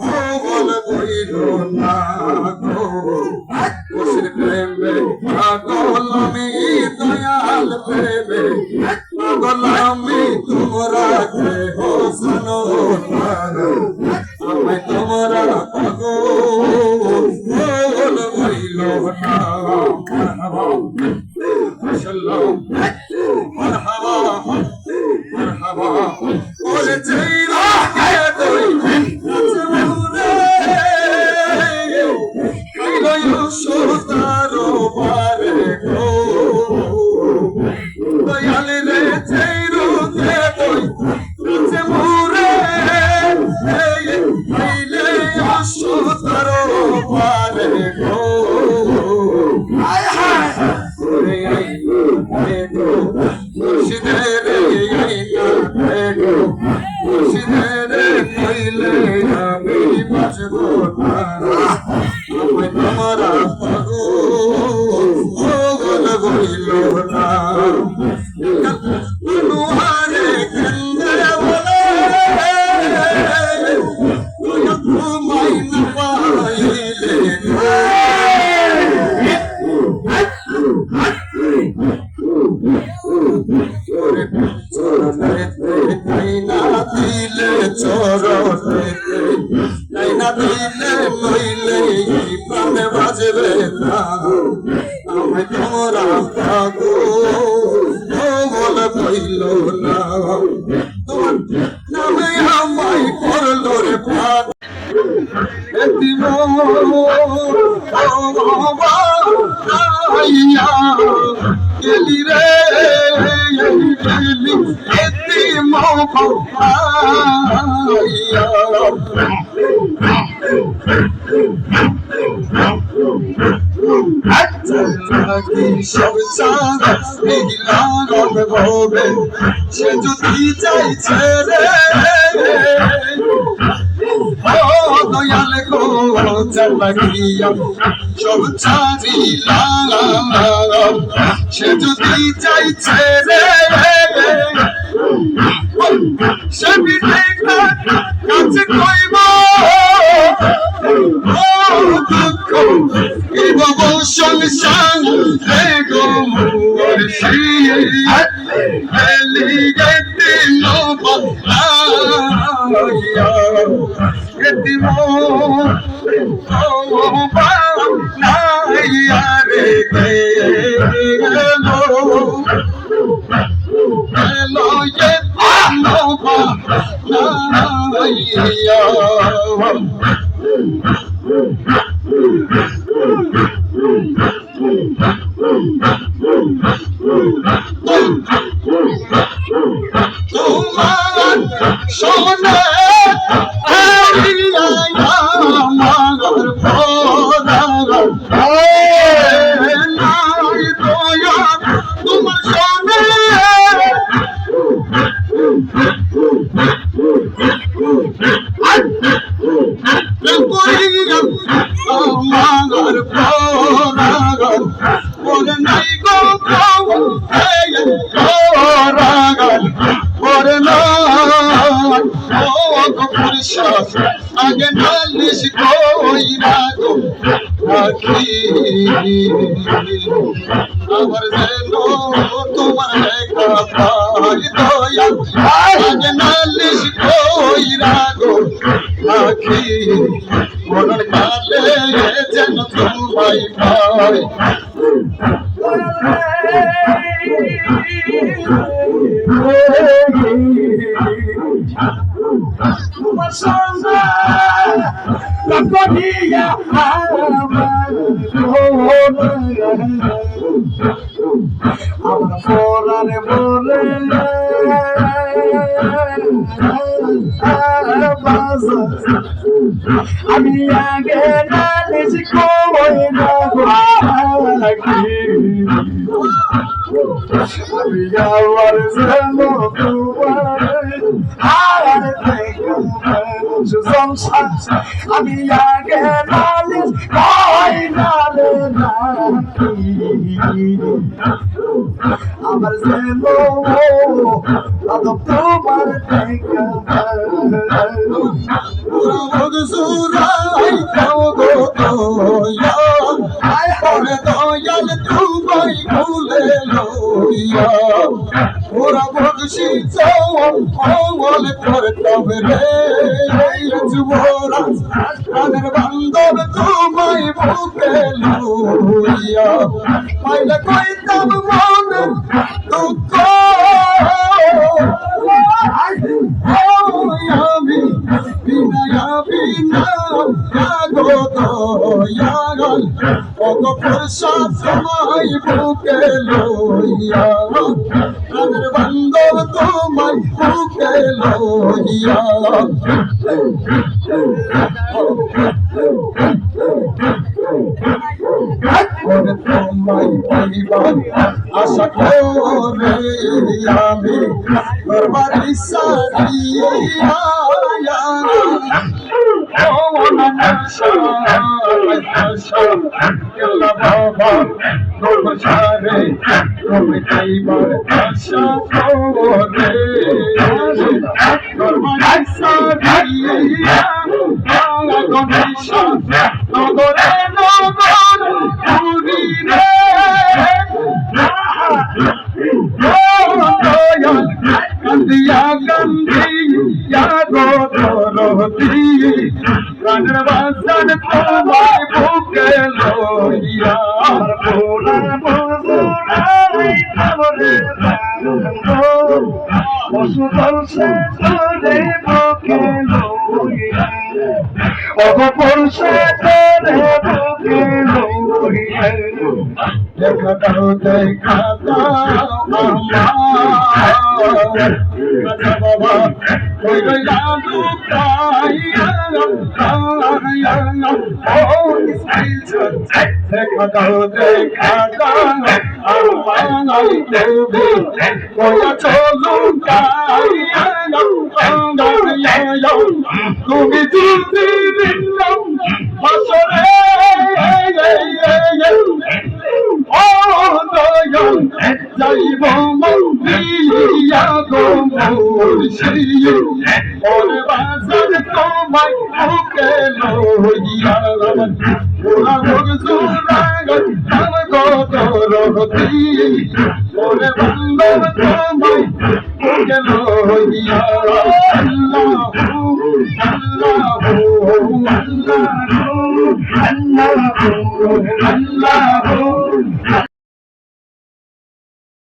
পাগল বইল না গো খুশির প্রেমে পাগল আমি দয়াল প্রেমে পাগল আমি তোমরা দেহ শোনো না আমি তোমরা পাগল বইল না মাশাআল্লাহ মারহাবা মারহাবা ওরে চেইরা কে তুই নাচমুরে কাইলো সুতারো বারে গো দয়াল রে চেইরু কে তুই নাচমুরে কাইলো সুতারো বারে গো হায় হায় ওরে আই গো মুর্শিদের মুর্শিদের কইলে আমি বাঁচব না আমি তোমারা পাগল বইল না অনুহারে কেন্দ্রে বলে তোমায় না পাইলে নাইনা দিলে নইলে প্রাণে বাজবে না আমি তোমরা পাগল বইল না তোমার নামে আমায় করলো রে পাগ গেলি রে গেলি সব ভবে সে যদি চাইছে রে দয়াল গো চালাকিয়া সব ছাড়িলাম সে যদি চাইছে রে সে বিঠেকা কাছে কইব দুঃখ এই বাব সংসার রে গো মুর্শিদ গেতে নোবাইয়া গেতে নাইয়া রে গেলো গেলো গেতে নোবাইয়া তোমার সোনা আমার ভরা নাই দয়া তোমার সোনা আমার ভরা বলে নাই গো আগে নালিশ কইরা গো রাখি আমার যেন তোমার লেখা পাই দয়া আগে নালিশ কইরা গো রাখি মনের কালে যেন তোমায় পাই তোমার সঙ্গে করিয়া আমার পরারে বলে আমি আগে নালিশ কইরা রাখি আমি আমার যেন তোমার আর সুজন আমি আগে নালিশ হয় না রে নাকি আমার যেন তোমার দেখা সুরাই দাও গো আয় হরে দয়াল তুমি ভুলে লইয়া ওরা বংশী মঙ্গল করতাম রে যুবরাজ প্রাণের বান্ধব তোমায় বুকে লইয়া পাইলে কইতাম মনে দুঃখ আমি বিনা গো দয়াল অগ প্রসাদ তোমায় বুকে লইয়া প্রাণের বান্ধব তোমায় বুকে লইয়া তোমায় পাইবার আশা করে আমি দরবারি সারিয়া বাবা নমস্কারে তুমি পাইবার আশা করে দরবারি সারিয়া গণেশ নগরে নগর পুরী রে কান্দিয়া কান্দিয়া গো দরদি প্রাণের বাসন তোমায় বুকে লইয়া পশুপলসে তোরে বুকে লইয়া অপরসে তোরে বুকে লইয়া দেখা দাও দেখা দাও আমার বাবা কই গই জাদু পাইয়া ও ইসমাইল দেখা দাও আমার দেবী কইয়া চলু কাইয়া তুমি দিলাম বছরে ও দয়াল যাইব মন্দিয়া গো মুর্শিদ ওরে বাজার তোমায় বুকে লইয়া ওরা মগজুরাগ নাম গো দরদি ওরে বান্দর তোমায় বুকে লইয়া আল্লাহু আল্লাহু আল্লাহু আল্লাহু আল্লাহু